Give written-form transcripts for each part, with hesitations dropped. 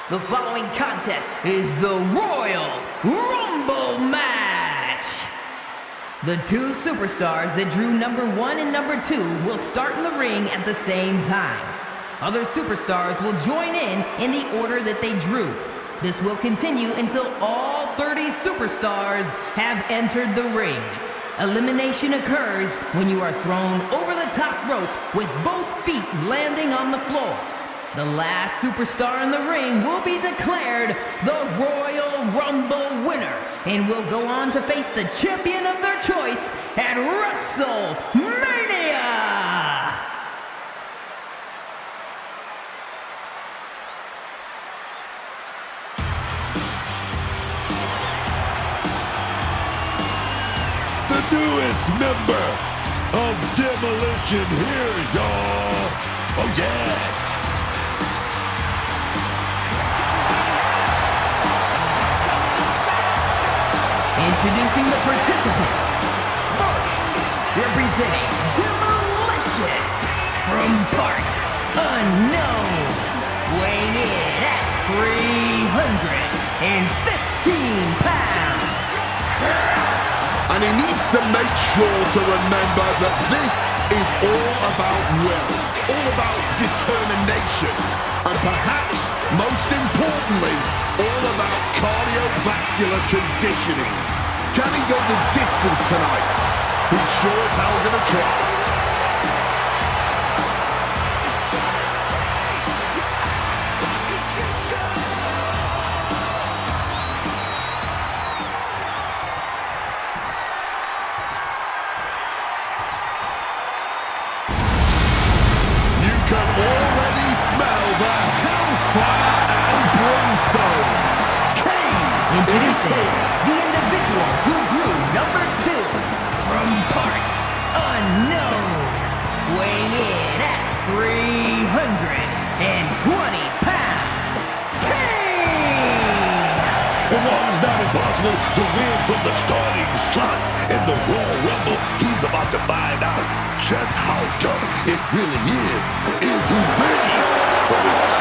The following contest is the Royal Rumble match. The two superstars that drew number 1 and number 2 will start in the ring at the same time. Other superstars will join in the order that they drew. This will continue until all 30 superstars have entered the ring. Elimination occurs when you are thrown over the top rope with both feet landing on the floor. The last superstar in the ring will be declared the Royal Rumble winner and will go on to face the champion of their choice at WrestleMania! The newest member of Demolition here, y'all. Oh, yes. Introducing the participants. First, representing Demolition from parts unknown, weighing in at 315 pounds. And he needs to make sure to remember that this is all about will, all about determination, and perhaps most importantly, all about cardiovascular conditioning. Can he go the distance tonight? He sure as hell gonna try. Introducing the individual who drew number 2 from parts unknown, weighing in at 320 pounds, Kane! And while it's not impossible to win from the starting slot in the Royal Rumble, he's about to find out just how tough it really is. Is he ready for this?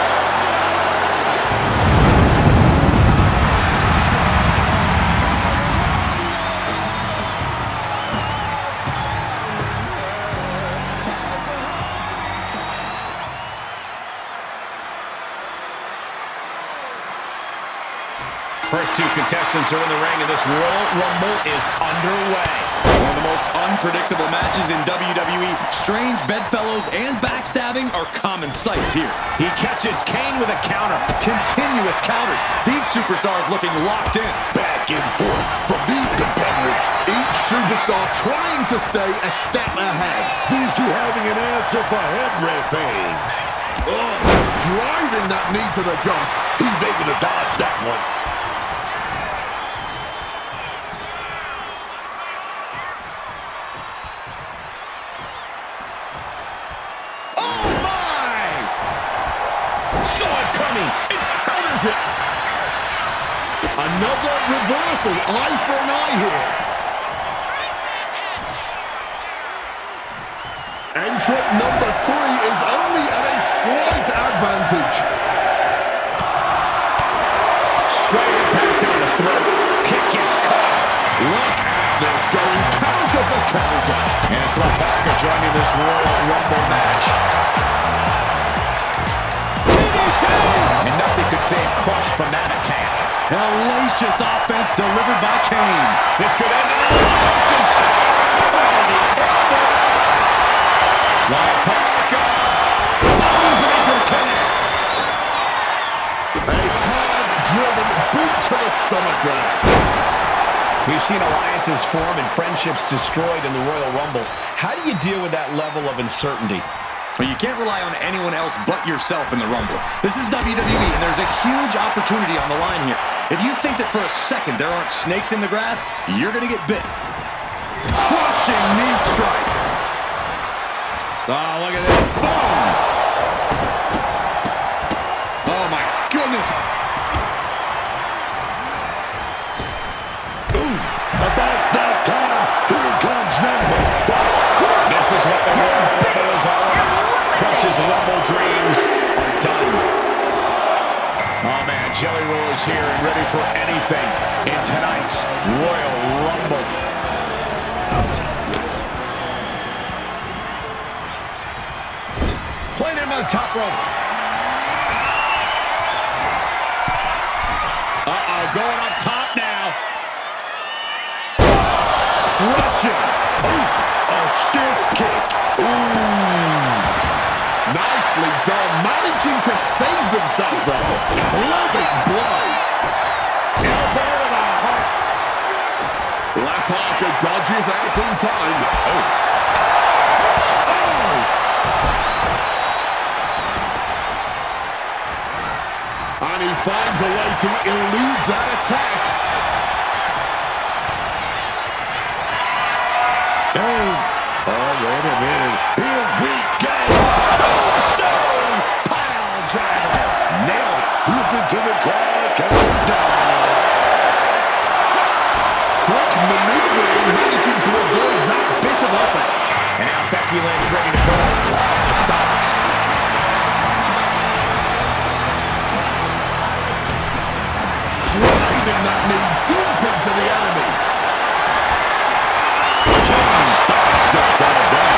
First two contestants are in the ring, and this Royal Rumble is underway. One of the most unpredictable matches in WWE. Strange bedfellows and backstabbing are common sights here. He catches Kane with a counter. Continuous counters. These superstars looking locked in. Back and forth from these competitors. Each superstar trying to stay a step ahead. These two having an answer for everything. Oh, just driving that knee to the gut. He's able to dodge that one. Another reversal, eye for an eye here. Entrant number 3 is only at a slight advantage. Straight back down the throat. Kick gets caught. Look at this, going counter for counter. And it's Rebecca joining this Royal Rumble match. And nothing could save Crush from that attack. Hellacious offense delivered by Kane. This could end in elimination. Oh, the elbow. Rebecca. Overhanger connects. A hard-driven boot to the stomach there. We've seen alliances form and friendships destroyed in the Royal Rumble. How do you deal with that level of uncertainty? Well, you can't rely on anyone else but yourself in the Rumble. This is WWE, and there's a huge opportunity on the line here. If you think that for a second there aren't snakes in the grass, you're going to get bit. Crushing knee strike. Oh, look at this. Boom! Oh, my goodness. Ooh, about that time, here comes number 5. This is what the Royal Rumble is all about. Crush's Rumble dreams are done. Oh, man. focused here and ready for anything in tonight's Royal Rumble. Playing him on the top rope. Uh-oh, going up top now. Crushing. A stiff kick. Nicely done. Managing to save themselves there. Clubbing blow. Elbow to the heart. Black Parker dodges out in time. And he finds a way to elude that attack. Oh, wait a minute. Here we go. Tombstone pile driver. Nailed it. He's into the ground. Coming down. Quick maneuvering, managing to avoid that bit of offense. And now Becky Lynch ready to go. The stops. Driving that knee deep into the enemy. Steps out of that.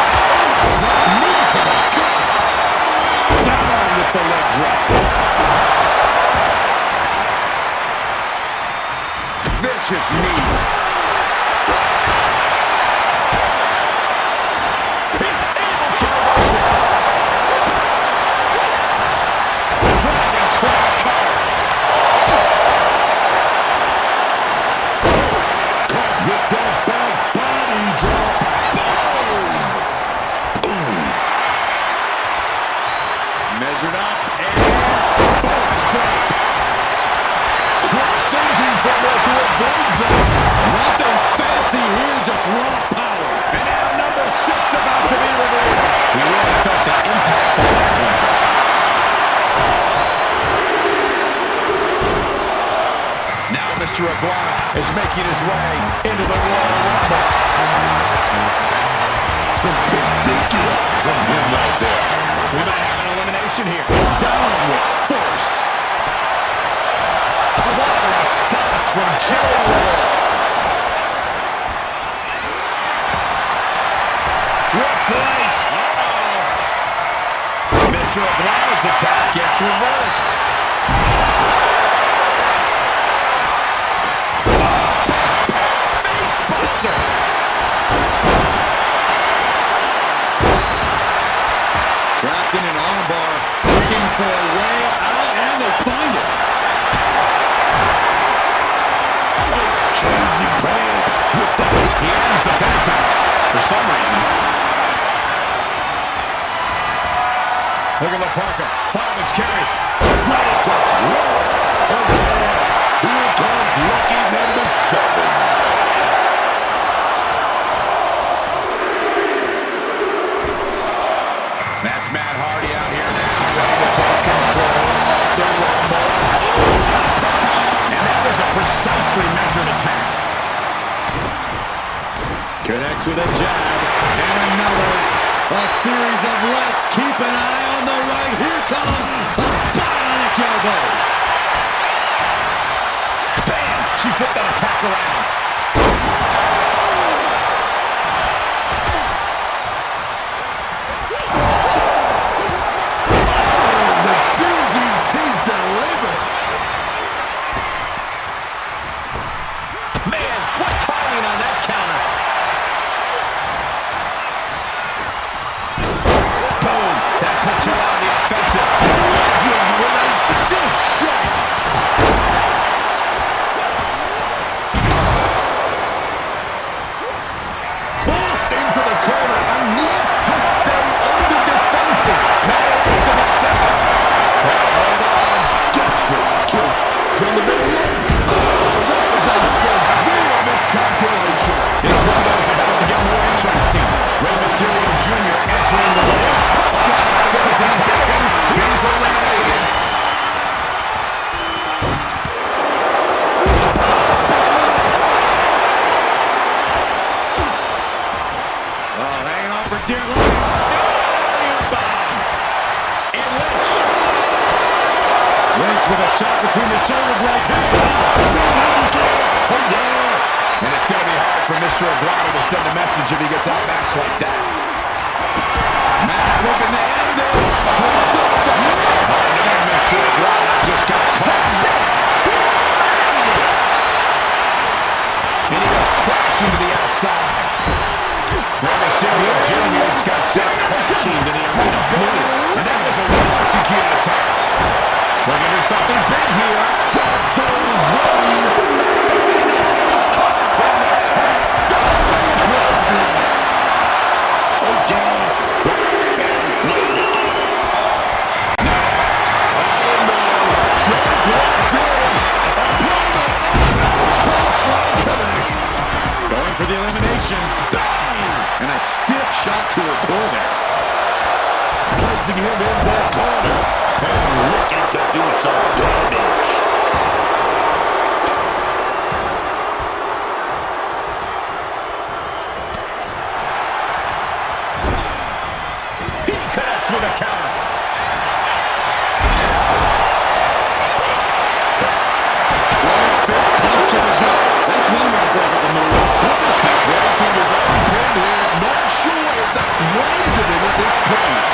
Knee to the gut. Down with the leg drop. Vicious knee. He's able to reverse it. Dragon twist cover. Caught with the back body drop. Measured up and First strike. Quick thinking from there to avoid that. nothing fancy here, just raw power. And now number 6 about to be revealed. We really felt the impact of that one. Now Mr. Iguana is making his way into the Royal Rumble. Some big thinking from him right there. We might have an elimination here. Down with force. What a response from Jerry Lawler. What grace. Mr. Iguana's attack gets reversed. Face buster. trapped in an armbar, looking for a way out, and they find it. Changing plans with the... He ends the pin attempt for some reason. Look at the Parker. Fireman's carry. Right into throw. Oh, yeah. Here comes lucky number 7. That's Matt Hardy out here now, ready to take control of the Rumble. Punch! And that was a precisely measured attack. Connects with a jab, and another. A series of rights. Keep an eye on the right. Here comes a bionic elbow. Bam! She flipped that attack around. Man, what timing on that counter. Boom. That puts her on the offensive. Legend with a stiff shot. Forced into the corner and needs to stay on the defensive. Now it's about that. Trying to hold on. Desperate kick from the middle rope. That was a severe miscalculation. This Rumble is about to get more interesting. Rey Mysterio Jr. entering the ring. He's eliminated. with a shot between the shoulder blades. Oh, yes. And it's going to be hard for Mr. Iguana to send a message if he gets outmatched like that. Matt looking to end this. Twist of fate. And Mr. Iguana just got tossed. And he goes crashing to the outside. Rey Mysterio Jr. just got sent crashing to the arena floor. And that was a well-executed attack. Looking for something big here. Gunther's running. He's coming from the top. Diving closing. Oh, yeah. Locked and loaded. Oh, no. Choke locked in. Opponent. Transline connects. Going for the elimination. Bang. And a stiff shot to her core there. Placing him in that corner. And looking to do some damage. He connects with a counter. Fifth punch of the jaw. That's one way to break up the move. What is that? Walking his own pin here. Not sure if that's rising him at this point.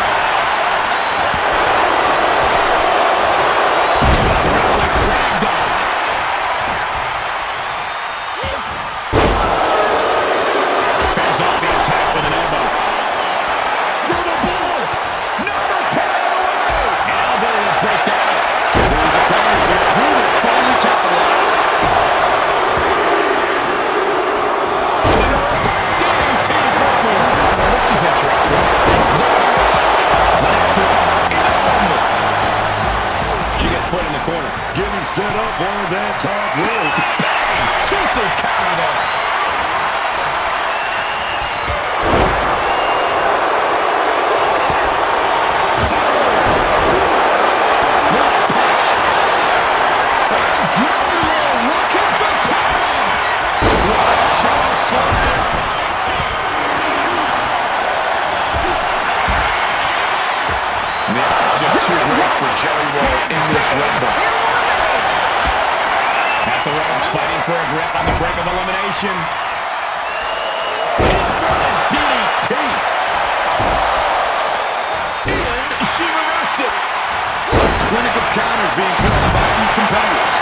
Getting set up on that top rope. Bang! Two-so counter there. What a punch. And driving roll, looking for power. What a choke slam. And the odds just too great for Jerry Roll in this rumble. At the ropes, fighting for a grip on the brink of elimination. Inverted DDT. And she reversed it. A clinic of counters being put on by these competitors.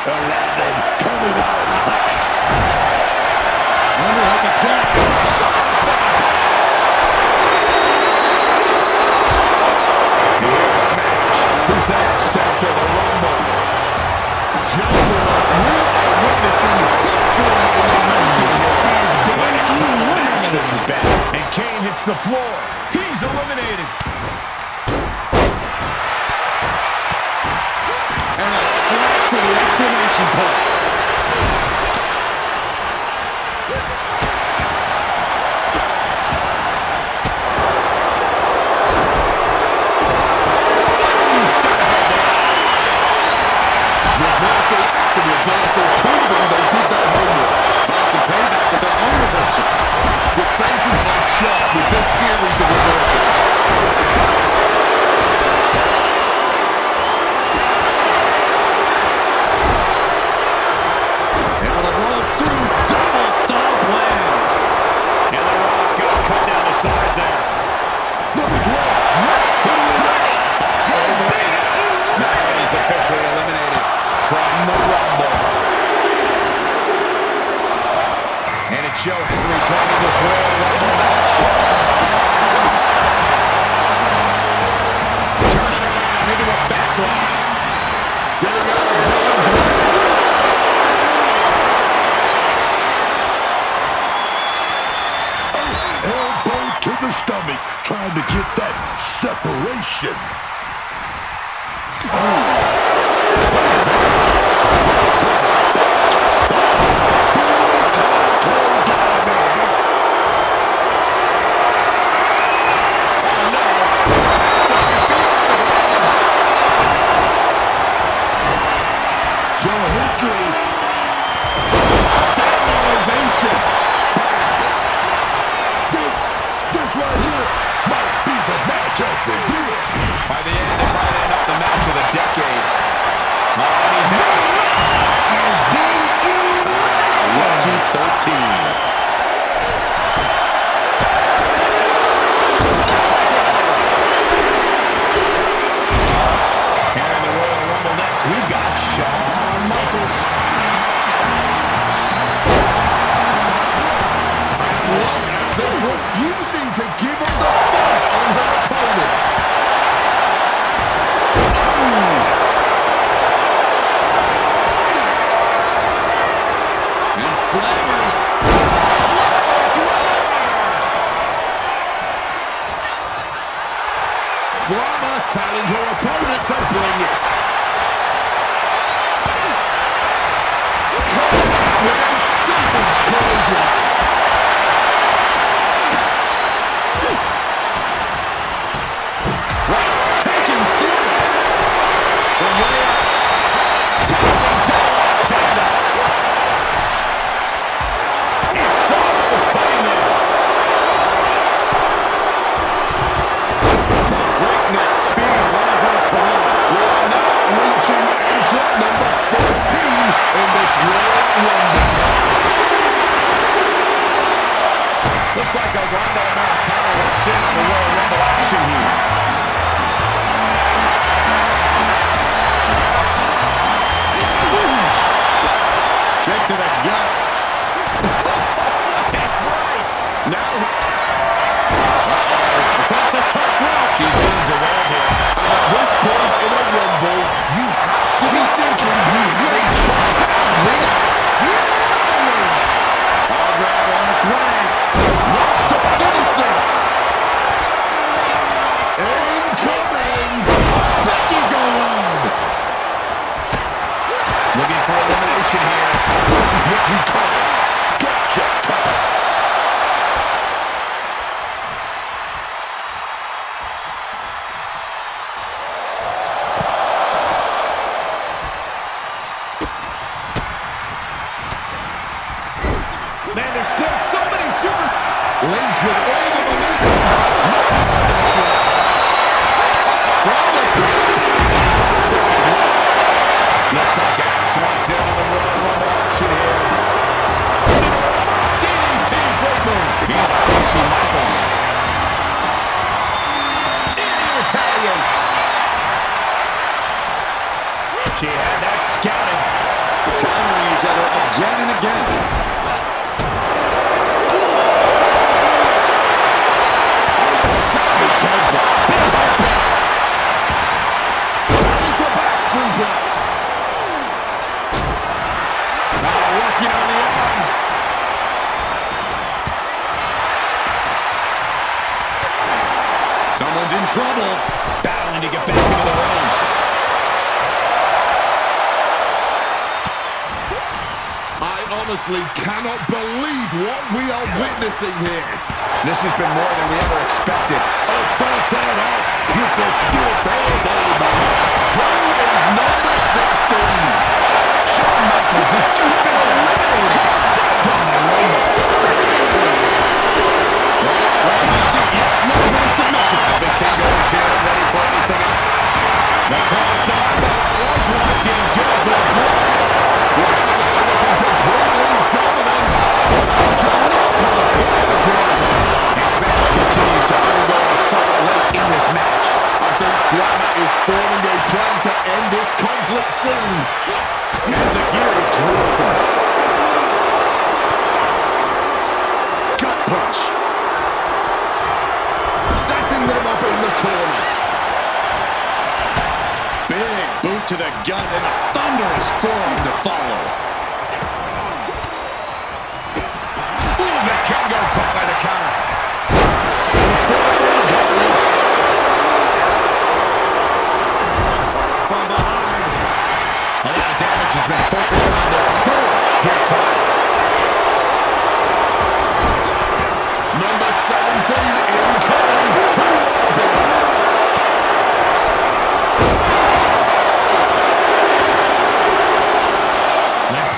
11 coming out hot. Wonder what the plan is. Smash. Who's the next to enter the Rumble? Gentlemen, we are witnessing history in the making here. What a brutal match this has been. And Kane hits the floor. He's eliminated. And a slap for the exclamation point. Reversal after reversal, proving they did their homework. Find some payback with their own reversal. Defenses are sharp with this series of reversals. Able to roll through, double stomp lands. And The Rock got cut down to size there. Look at drop. Now he's officially eliminated from the Rumble. And it's Joe Henry joining this Royal Rumble match. Turning around into a backdrop. Getting out of Villain's way. Elbow to the stomach, trying to get that separation. Joe Hendry. Standing ovation. This right here might be the match of the year. By the end Flammer telling her opponent to bring it. Caught out with a savage clothesline. Taking through it. From way up. And saw what was coming there. Breakneck speed, one of her career. We are now reaching entrant number 14 in this Royal Rumble. Looks like Orlando Americano walks in on the Royal Rumble action here. Kick to the gut. Right. Now. Across the top rope. He's being derailed here. And at this point in a Rumble, you have to be thinking you have a chance at winning. All grab on its way. Wants to finish this. Incoming. Becky go on. Looking for elimination here. This is what we call gotcha cover. Man, there's still so many super... Lynch with all the momentum. Looks like Axe wants in on the Royal Rumble action here. DDT, great move. Being facing Michaels. In the retaliates. She had that scouted. Countering each other again and again. Suplex. Working on the arm. Someone's in trouble. Battling to get back into the ring. I honestly cannot believe what we are witnessing here. This has been more than we ever expected. Oh, back that up with the stiff elbow. Who is number 16? Shawn Michaels has just been eliminated from the Rumble. Looking for the submission. The King goes here, ready for anything. The cross arm was locked in. Good, but Looking completely dominant. Connects with a corner driver. this match continues to undergo an assault late in this match. I think Flammer is forming a plan to end this conflict soon. Enziguri drops him. Gut punch. Setting them up in the corner. Big boot to the gut and a thunderous forearm to follow. Ooh, the Kengo caught by the counter. From behind. A lot of damage has been focused on the core here tonight. Number 17 incoming. Next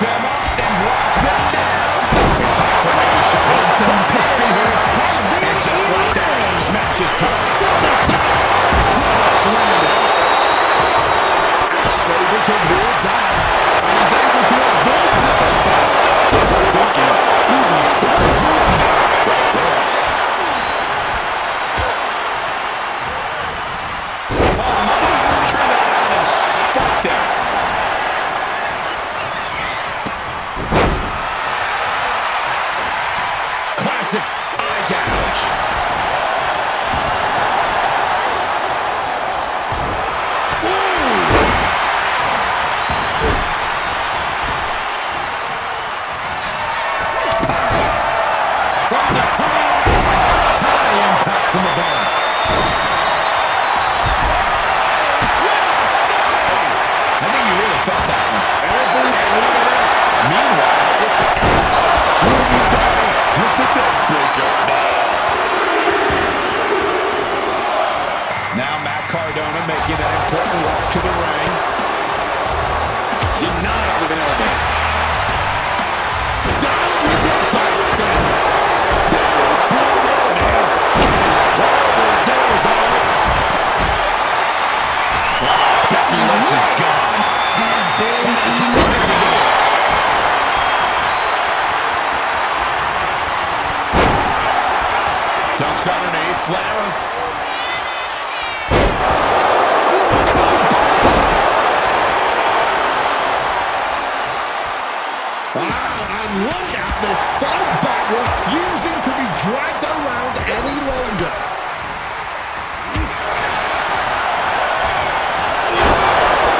dragged around any longer.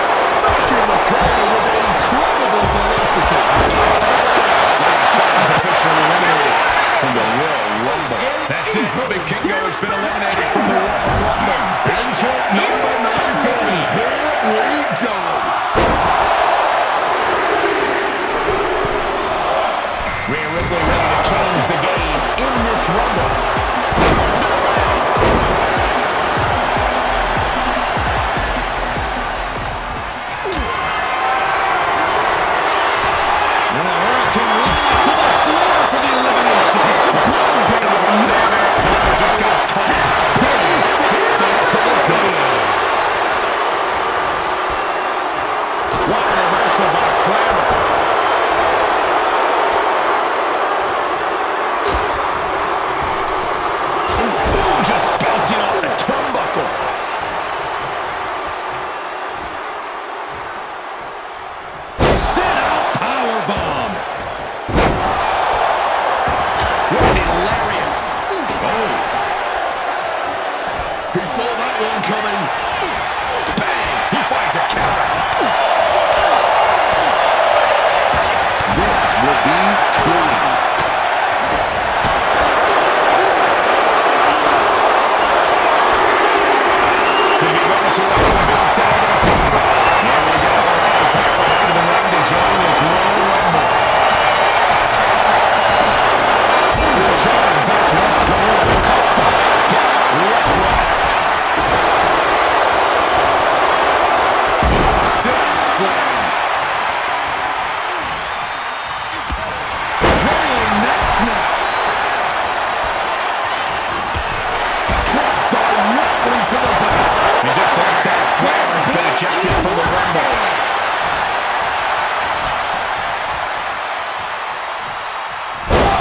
Snuck in the corner with incredible velocity. Shawn's officially eliminated from the Royal Rumble. That's it. Big Kingo has been eliminated from the Royal Rumble. Entrant number 19. Here we go. Rhea Ripley ready to change the game in this Rumble. And a hurricane run to the floor for the elimination. Just got tossed. Deadly foot start to the gut. What a reversal by Flammer. Just bouncing off the turnbuckle. Sit out powerbomb. Running lariat. Oh. He saw that one coming. Bang. He finds a counter. This will be 2. Ejected from the Rumble.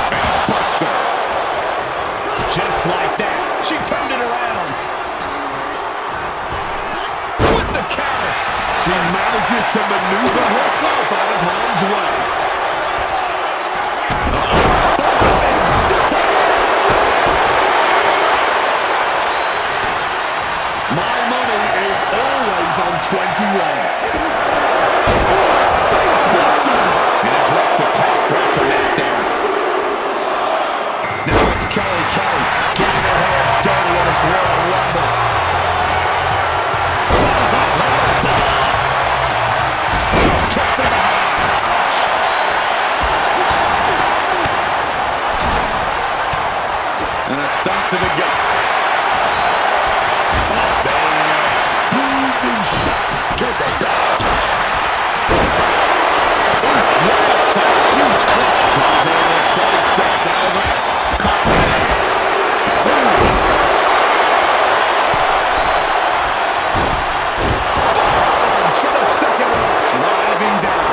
Face buster. Just like that, she turned it around. With the counter. She manages to maneuver herself out of harm's way. And suplex. My money is always on 21. Face buster. And a drop to top right to Matt there. Now it's Kelly getting her hands dirty in this Royal Rumbles. Drop kick from behind. Ouch. And a stomp to the gut. Shot to the gut. Huge clip. Side steps out of that. Forearms for the second one. Driving down.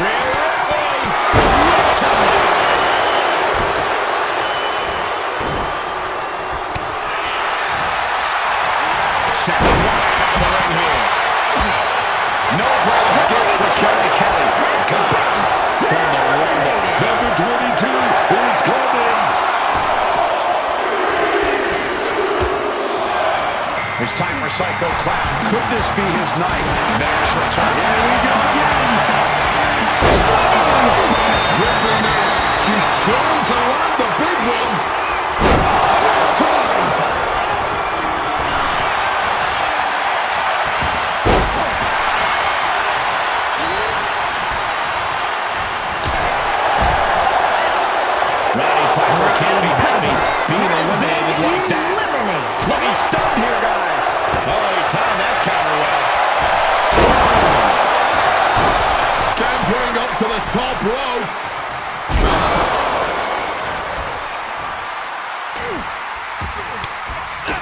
Rhea Ripley. Shadows right out of the ring here. No brawl escape for Kelly. Gone for the Rumble. Number 22 is coming. It's time for Psycho Clown. Could this be his night? There's return. Here we go again. Ripley now. She's trying to land the big one. Tied. Roddy Piper can't be happy being eliminated like that. Look, he's stunned here, guys. Oh, he timed that counter well. Scampering up to the top rope.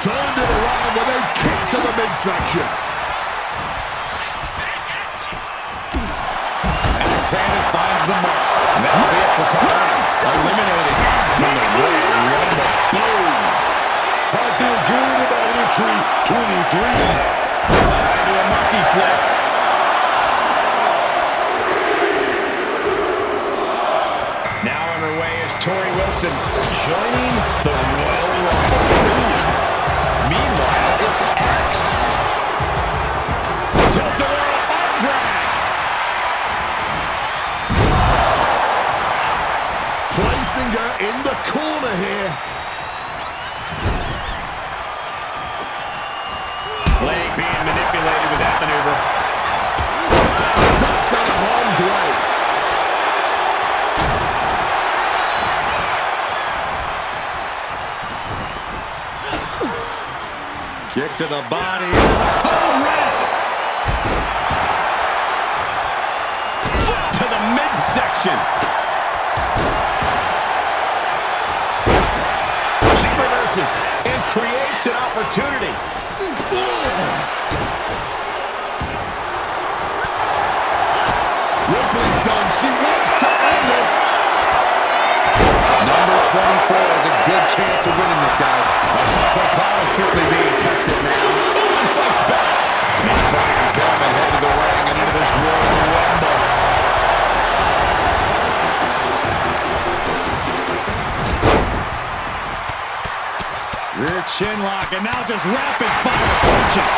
Turned it around with a kick to the midsection. And his hand finds the mark. That'll be it for Carter. Eliminated from the Royal Rumble. Boom. I feel good about entry 23. Do a monkey flip. person joining the Royal Rumble. Meanwhile, it's X. Tilt-a-whirl arm drag. Placing her in the corner here. Leg being manipulated with that maneuver. Ducks out of harm's way. Kick to the body, into the code red. Foot to the midsection. She reverses and creates an opportunity. Ripley's done. She wants to end this. Number 24 has a good chance of winning this, guys. Well, Cloud is certainly being tested now. Ooh, and fights back. He's Brian Pillman head to the ring and into this Royal Rumble. Rear chin lock, and now just rapid fire punches.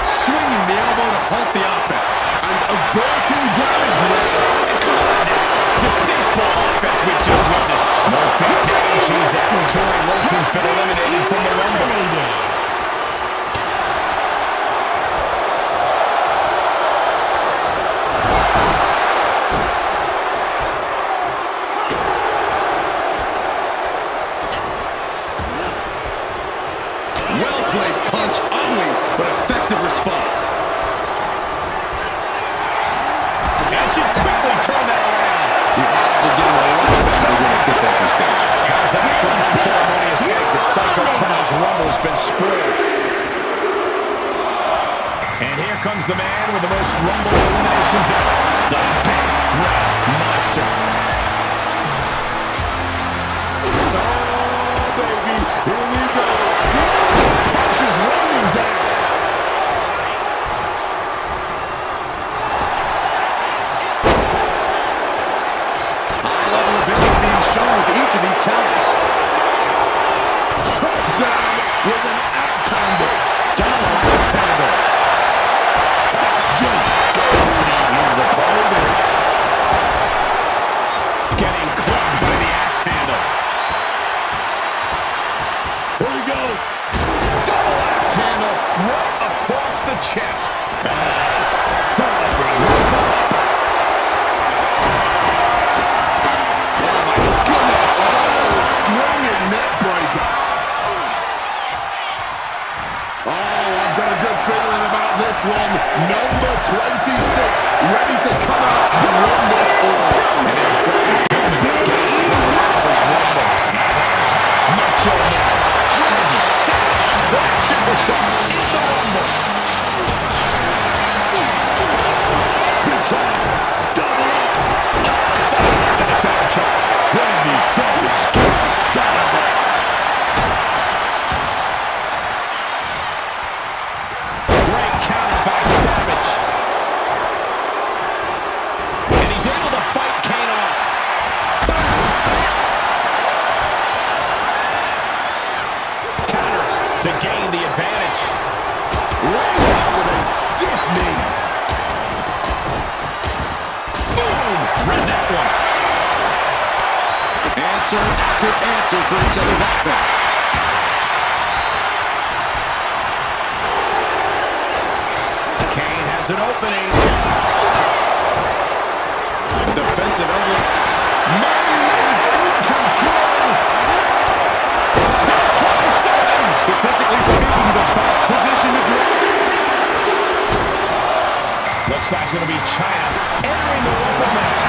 Swinging the elbow to halt the offense. And averting damage there. Come on now. Just distasteful offense we've just witnessed. No faking. She's out. Tori Wilson's been eliminated from the Rumble. Well-placed punch, ugly, but effective response. And she quickly turned that around. The odds are getting a lot better to win at this entry stage. How's that for an unceremonious exit? Psycho Clown's Rumble has been spoiled. And here comes the man with the most Rumble eliminations ever. The Big Red Monster. Oh, baby. Here we go. Punches raining down. High-level ability being shown with each of these counters. Chop down with an axe handle. Down the axe handle. That's just goading his opponent. Getting clubbed by the axe handle. Here we go. Double axe handle right across the chest. That's something. Oh my goodness. Oh, swinging neck breaker. Oh, I've got a good feeling about this one. Number 26, ready to come out and win this all. And there's Brian Pillman getting thrown out of this Rumble. Macho Man. Black Superstar in the Rumble. Big try. Double up. Fire into the dog chop. Randy Savage gets out of it. Great counter by Savage. And he's able to fight Kane off. Counters to gain the advantage. Right out with a stiff knee. Boom! Read that one. Answer after answer for each other's offense. Kane has an opening. A defensive elbow. Money is in control. That's 27. Statistically speaking, the best position to draw. Looks like it'll be China entering the Rumble match.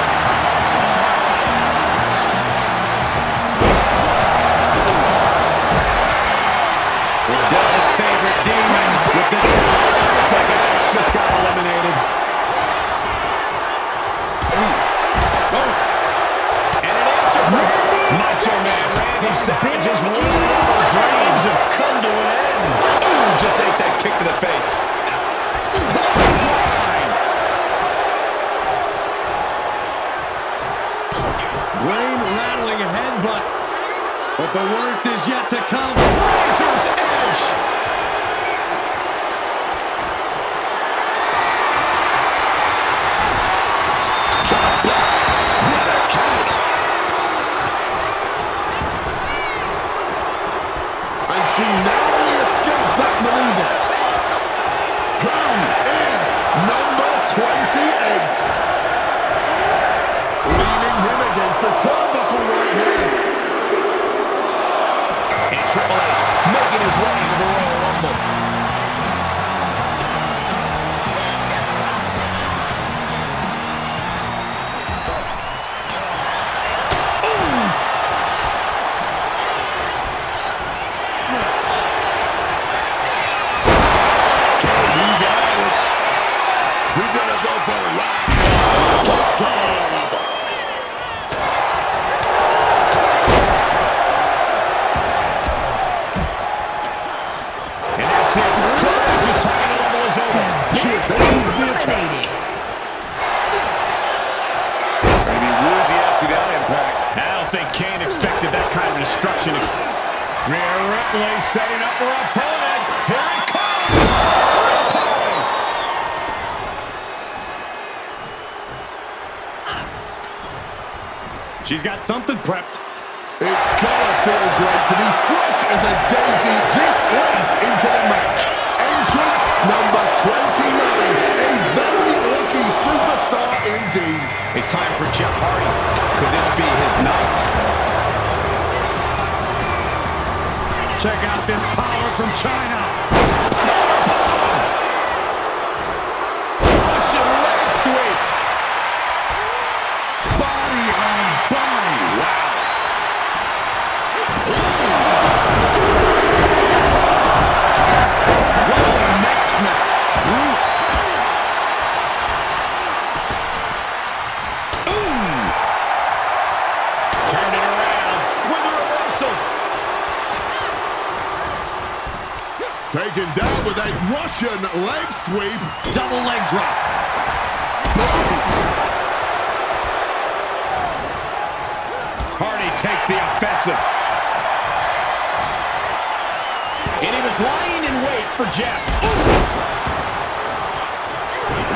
The Devil's favorite demon with the looks like X just got eliminated. And an answer from Macho Man Randy Savage's Royal Rumble dreams have come to an end. Ooh, just ate that kick to the face. But the worst is yet to come. Razor's Edge. And she narrowly escapes that maneuver. Who is number 28? Leaning him against the turnbuckle right here. And Triple H making his way into the Royal Rumble. We're gonna go for a ride. And that's it. Triple H's target level is over. He's the attack. Maybe woozy after that impact. I don't think Kane expected that kind of destruction. Rhea Ripley setting up her opponent. Here it comes. She's got something prepped. It's gonna feel great to be fresh as a daisy this late into the match. Entrant number 29, a very lucky superstar indeed. It's time for Jeff Hardy. Could this be his night? Check out this power from China. Russian leg sweep. Body on body. Wow. Rolling neck snap. Turn it around with a reversal. Taken down with a Russian leg sweep. Double leg drop. Hardy takes the offensive. And he was lying in wait for Jeff.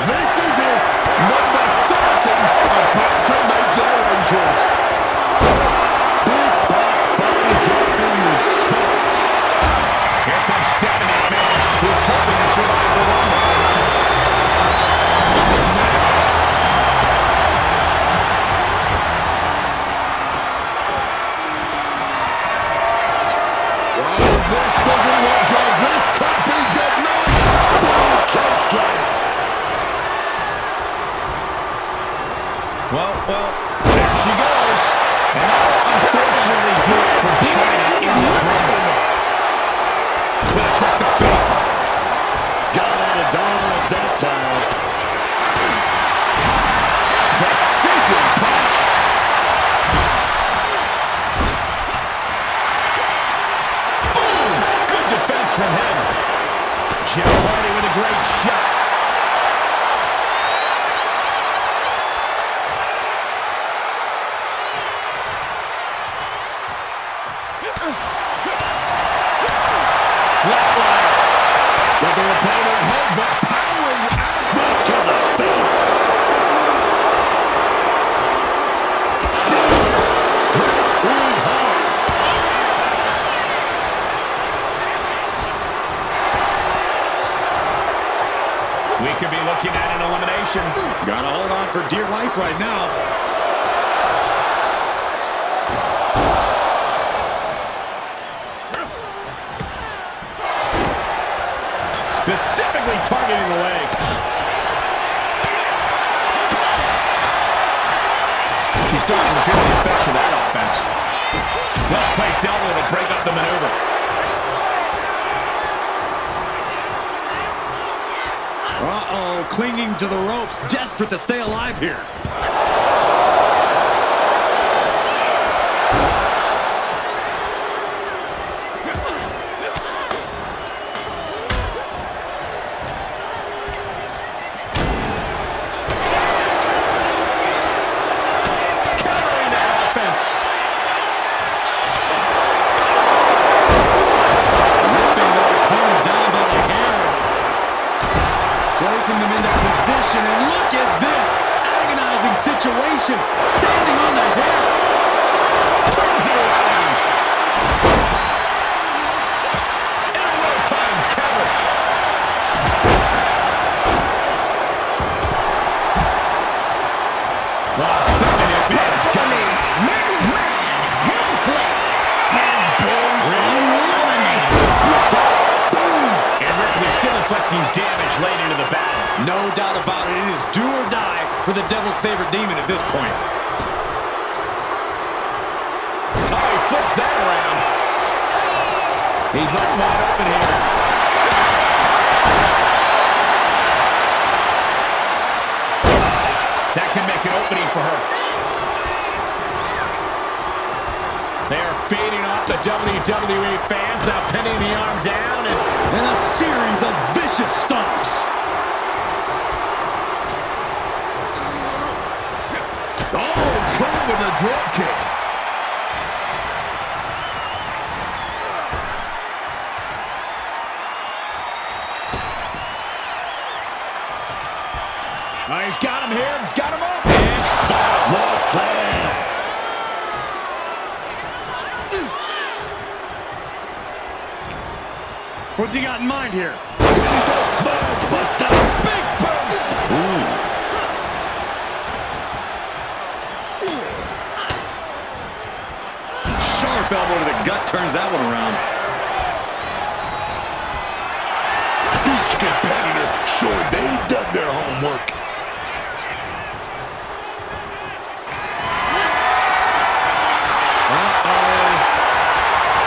This is it. Number 30 about to make their entrance. Here comes Stephanie McMahon, who's hoping to survive the Rumble. This doesn't look good. This could be good night. Well, there she goes. And that will unfortunately do it for China in this Rumble. With a twist of fate. Got out of dodge that time. Precision punch. Boom! Good defense from him. Jeff Hardy with a great shot. Flatline. With their opponent headbutt powering out to the face. We could be looking at an elimination. Gotta hold on for dear life right now. Specifically targeting the leg. She's starting to feel the effects of that offense. Well-placed elbow to break up the maneuver. Uh-oh, clinging to the ropes, desperate to stay alive here. Countering that offense. the position, and look at this agonizing situation. Standing on the hip. Turns it around. In a well-timed cover. Oh, stunning advantage coming. Still inflicting damage late into the battle. No doubt about it. It is do or die for the Devil's favorite demon at this point. Oh, he flips that around. He's not wide open here. That can make an opening for her. They are feeding off the WWE fans, now pinning the arm down and a series of vicious stomps. Oh, Cole with a drop kick. Oh, he's got him here. He's got him up. And Sidewalk class. what's he got in mind here? Smash buster. Big burst. Sharp elbow to the gut turns that one around. Each competitor sure they've done their homework.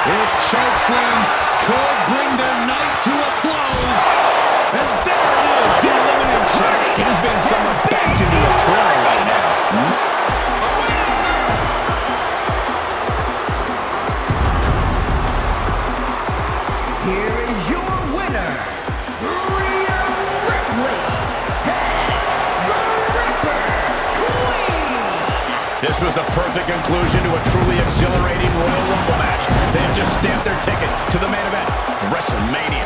This choke slam could bring their night to a close. And there it is, the elimination. He's being somewhat backed into a corner right now. Here is your winner, Rhea Ripley, as the Ripper Queen. This was the perfect conclusion to a truly exhilarating Royal Rumble match. They have just stamped their ticket to the main event, WrestleMania.